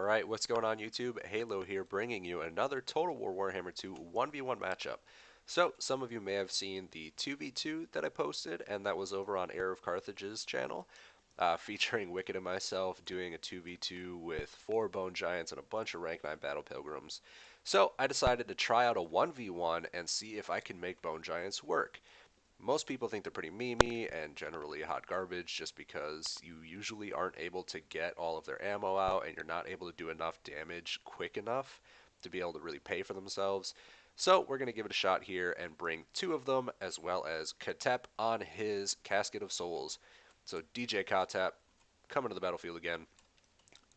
Alright, what's going on YouTube? Heylow here bringing you another Total War Warhammer 2 1v1 matchup. So, some of you may have seen the 2v2 that I posted, and that was over on Heir of Carthage's channel, featuring Wicked and myself doing a 2v2 with 4 Bone Giants and a bunch of rank 9 Battle Pilgrims. So, I decided to try out a 1v1 and see if I can make Bone Giants work. Most people think they're pretty memey and generally hot garbage just because you usually aren't able to get all of their ammo out and you're not able to do enough damage quick enough to be able to really pay for themselves. So we're going to give it a shot here and bring 2 of them as well as Katep on his Casket of Souls. So DJ Katep coming to the battlefield again.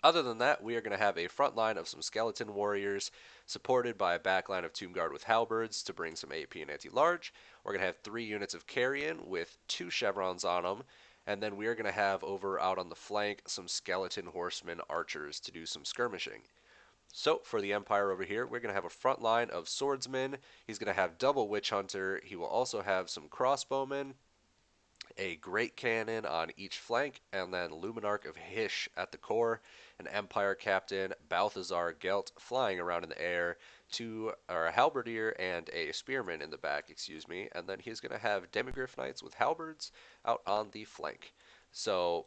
Other than that, we are going to have a front line of some skeleton warriors supported by a back line of Tomb Guard with halberds to bring some AP and anti-large. We're going to have 3 units of carrion with 2 chevrons on them. And then we are going to have over out on the flank some skeleton horsemen archers to do some skirmishing. So for the Empire over here, we're going to have a front line of swordsmen. He's going to have double witch hunter. He will also have some crossbowmen, a great cannon on each flank, and then Luminarch of Hysh at the core, an Empire Captain, Balthazar Gelt flying around in the air, a halberdier and a spearman in the back, excuse me, and then he's going to have Demigryph Knights with halberds out on the flank. So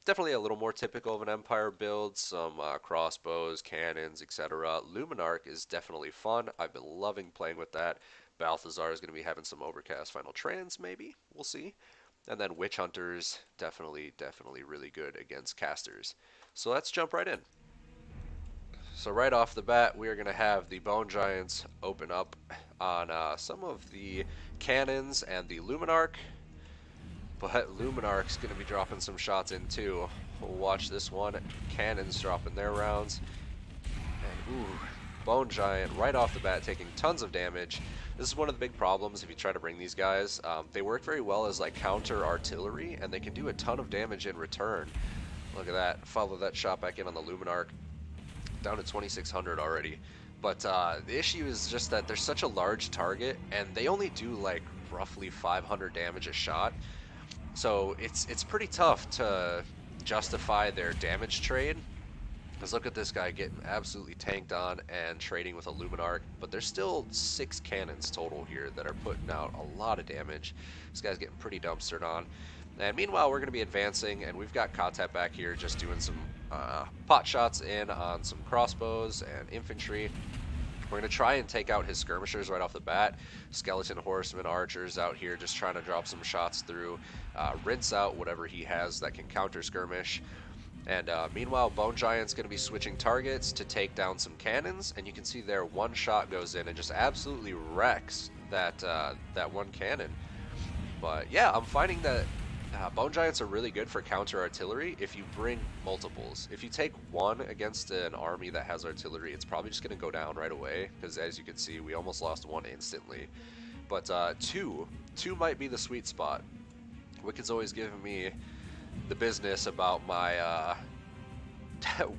definitely a little more typical of an Empire build, some crossbows, cannons, etc. Luminarch is definitely fun. I've been loving playing with that. Balthazar is going to be having some overcast final trans, maybe. We'll see. And then Witch Hunters, definitely really good against casters. So let's jump right in. So right off the bat, we are going to have the Bone Giants open up on some of the cannons and the Luminarch. But Luminarch's going to be dropping some shots in too. We'll watch this one. Cannons dropping their rounds. And ooh, Bone Giant right off the bat taking tons of damage. This is one of the big problems if you try to bring these guys. They work very well as like counter artillery, and they can do a ton of damage in return. Look at that. Follow that shot back in on the Luminarch. Down to 2600 already. But the issue is just that they're such a large target, and they only do like roughly 500 damage a shot. So it's pretty tough to justify their damage trade. Because look at this guy getting absolutely tanked on and trading with a Luminarch, but there's still 6 cannons total here that are putting out a lot of damage. This guy's getting pretty dumpstered on. And meanwhile, we're going to be advancing, and we've got Katep back here just doing some pot shots in on some crossbows and infantry. We're going to try and take out his skirmishers right off the bat. Skeleton horsemen, archers out here just trying to drop some shots through, rinse out whatever he has that can counter skirmish. And meanwhile, Bone Giant's going to be switching targets to take down some cannons, and you can see there one shot goes in and just absolutely wrecks that one cannon. But yeah, I'm finding that Bone Giants are really good for counter artillery if you bring multiples. If you take one against an army that has artillery, it's probably just going to go down right away, because as you can see, we almost lost one instantly. But two might be the sweet spot. Wicked's always giving me the business about my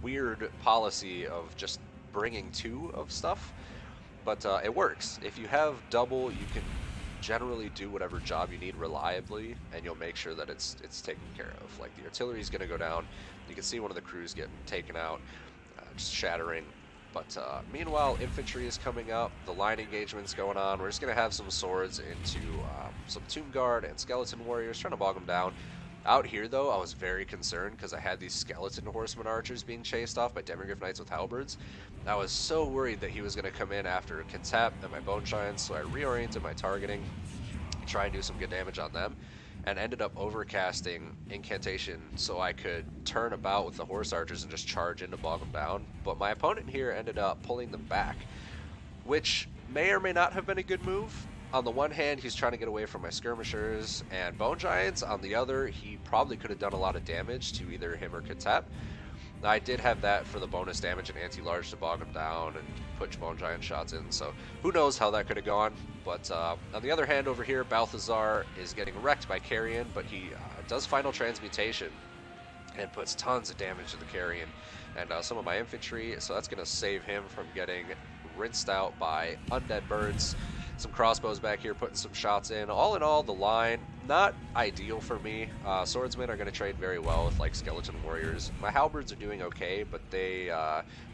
weird policy of just bringing 2 of stuff, but it works. If you have double, you can generally do whatever job you need reliably, and you'll make sure that it's taken care of. Like the artillery is going to go down. You can see one of the crews getting taken out, just shattering. But meanwhile, infantry is coming up. The line engagement's going on. We're just going to have some swords into some Tomb Guard and skeleton warriors, trying to bog them down. Out here, though, I was very concerned because I had these skeleton horseman archers being chased off by Demigryph Knights with halberds. I was so worried that he was going to come in after Katep and my Bone Giants, so I reoriented my targeting, try and do some good damage on them, and ended up overcasting Incantation so I could turn about with the horse archers and just charge in to bog them down. But my opponent here ended up pulling them back, which may or may not have been a good move. On the one hand, he's trying to get away from my skirmishers, and Bone Giants, on the other, he probably could have done a lot of damage to either him or Katep. I did have that for the bonus damage and anti-large to bog him down and put Bone Giant shots in, so who knows how that could have gone. But on the other hand, over here, Balthazar is getting wrecked by Carrion, but he does final transmutation and puts tons of damage to the Carrion and some of my infantry, so that's going to save him from getting rinsed out by undead birds. Some crossbows back here putting some shots in. All in all, the line Not ideal for me. Swordsmen are going to trade very well with like skeleton warriors. My halberds are doing okay, but they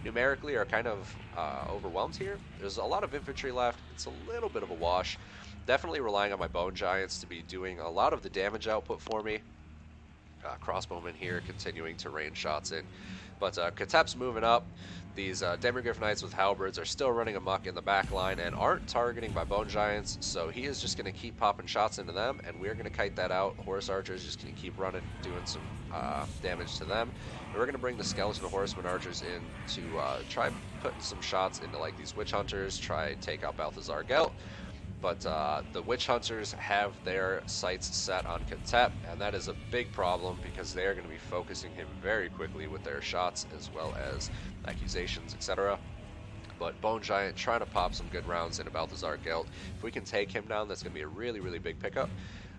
numerically are kind of overwhelmed here. There's a lot of infantry left. It's a little bit of a wash. Definitely relying on my bone giants to be doing a lot of the damage output for me. Crossbowmen here continuing to rain shots in. But Katep's moving up. These Demigryph Knights with halberds are still running amok in the back line and aren't targeting my Bone Giants, so he is just going to keep popping shots into them, and we're going to kite that out. Horse Archers just going to keep running, doing some damage to them. And we're going to bring the Skeleton Horseman Archers in to try putting some shots into like these Witch Hunters, try take out Balthazar Gelt. But the Witch Hunters have their sights set on Katep, and that is a big problem because they are going to be focusing him very quickly with their shots as well as accusations, etc. But Bone Giant trying to pop some good rounds into Balthazar Gelt. If we can take him down, that's going to be a really, really big pickup.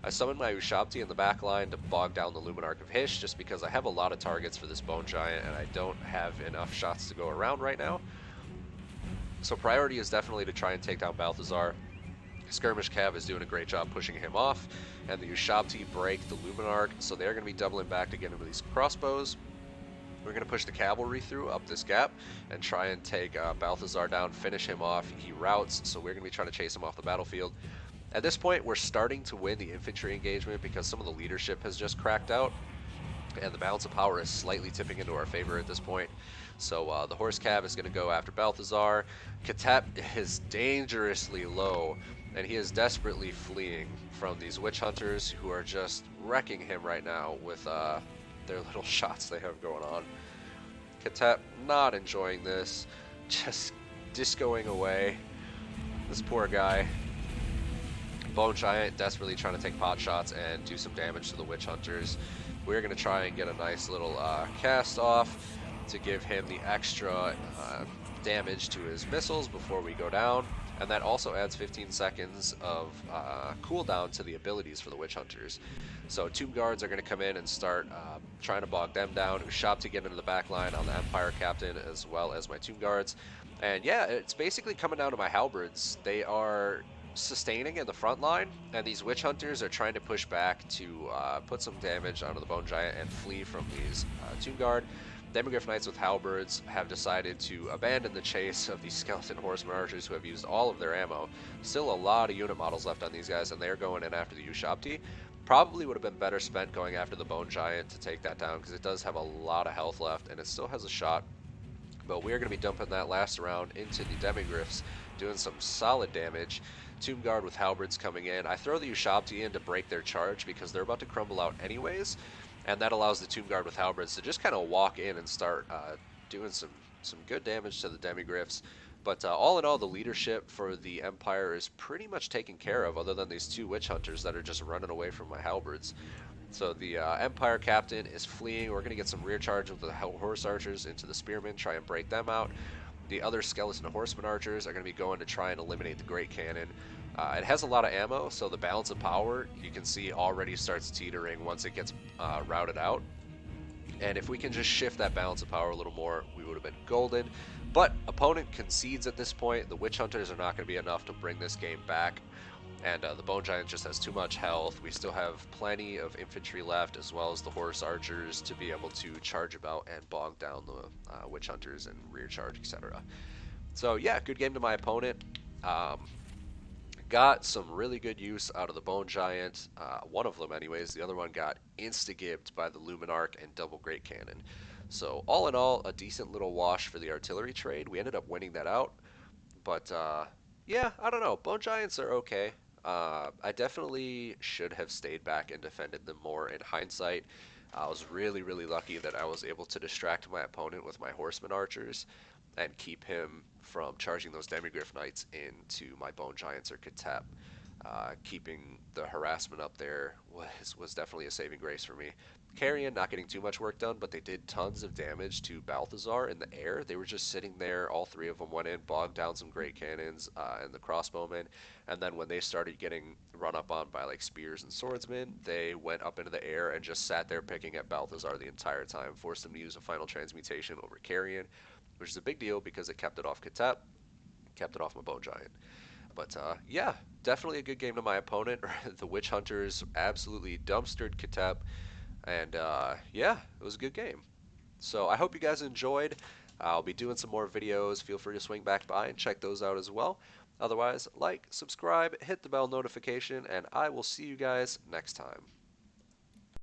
I summoned my Ushabti in the back line to bog down the Luminarch of Hysh just because I have a lot of targets for this Bone Giant and I don't have enough shots to go around right now. So priority is definitely to try and take down Balthazar. Skirmish Cav is doing a great job pushing him off, and the Ushabti break the Luminarch, so they're going to be doubling back to get into these crossbows. We're going to push the cavalry through up this gap and try and take Balthazar down, finish him off. He routes, so we're going to be trying to chase him off the battlefield. At this point, we're starting to win the infantry engagement because some of the leadership has just cracked out, and the balance of power is slightly tipping into our favor at this point. So the Horse Cav is going to go after Balthazar. Katep is dangerously low, and he is desperately fleeing from these Witch Hunters who are just wrecking him right now with their little shots they have going on. Katep not enjoying this, just discoing away. This poor guy. Bone Giant desperately trying to take pot shots and do some damage to the Witch Hunters. We're going to try and get a nice little cast off to give him the extra damage to his missiles before we go down. And that also adds 15 seconds of cooldown to the abilities for the Witch Hunters. So Tomb Guards are going to come in and start trying to bog them down. Ushab to get into the back line on the Empire Captain as well as my Tomb Guards. And yeah, it's basically coming down to my Halberds. They are sustaining in the front line, and these Witch Hunters are trying to push back to put some damage onto the Bone Giant and flee from these Tomb Guard. Demigryph Knights with Halberds have decided to abandon the chase of these Skeleton Horseman Archers who have used all of their ammo. Still a lot of unit models left on these guys, and they're going in after the Ushabti. Probably would have been better spent going after the Bone Giant to take that down because it does have a lot of health left and it still has a shot. But we're going to be dumping that last round into the Demigryphs, doing some solid damage. Tomb Guard with Halberds coming in. I throw the Ushabti in to break their charge because they're about to crumble out anyways. And that allows the Tomb Guard with Halberds to just kind of walk in and start doing some good damage to the Demigryphs. But all in all, the leadership for the Empire is pretty much taken care of, other than these two Witch Hunters that are just running away from my Halberds. So the Empire Captain is fleeing. We're going to get some rear charge with the Horse Archers into the Spearmen, try and break them out. The other Skeleton Horseman Archers are going to be going to try and eliminate the Great Cannon. It has a lot of ammo, so the balance of power, you can see, already starts teetering once it gets routed out. And if we can just shift that balance of power a little more, we would have been golden. But opponent concedes at this point. The Witch Hunters are not going to be enough to bring this game back. And the Bone Giant just has too much health. We still have plenty of infantry left, as well as the Horse Archers to be able to charge about and bog down the Witch Hunters and rear charge, etc. So yeah, good game to my opponent. Got some really good use out of the Bone Giant, one of them anyways. The other one got insta-gibbed by the Luminarch and double Great Cannon. So all in all, a decent little wash for the artillery trade. We ended up winning that out. But yeah, I don't know. Bone Giants are okay. I definitely should have stayed back and defended them more in hindsight. I was really, really lucky that I was able to distract my opponent with my Horseman Archers and keep him from charging those Demigryph Knights into my Bone Giants or Katep. Keeping the harassment up there was definitely a saving grace for me. Carrion not getting too much work done, but they did tons of damage to Balthazar in the air. They were just sitting there. All three of them went in, bogged down some Great Cannons and the crossbowmen. And then when they started getting run up on by like spears and swordsmen, they went up into the air and just sat there picking at Balthazar the entire time, forced him to use a final transmutation over Carrion, which is a big deal because it kept it off Katep, kept it off my Bone Giant. But yeah, definitely a good game to my opponent. The Witch Hunters absolutely dumpstered Katep, and yeah, it was a good game. So I hope you guys enjoyed. I'll be doing some more videos. Feel free to swing back by and check those out as well. Otherwise, like, subscribe, hit the bell notification, and I will see you guys next time.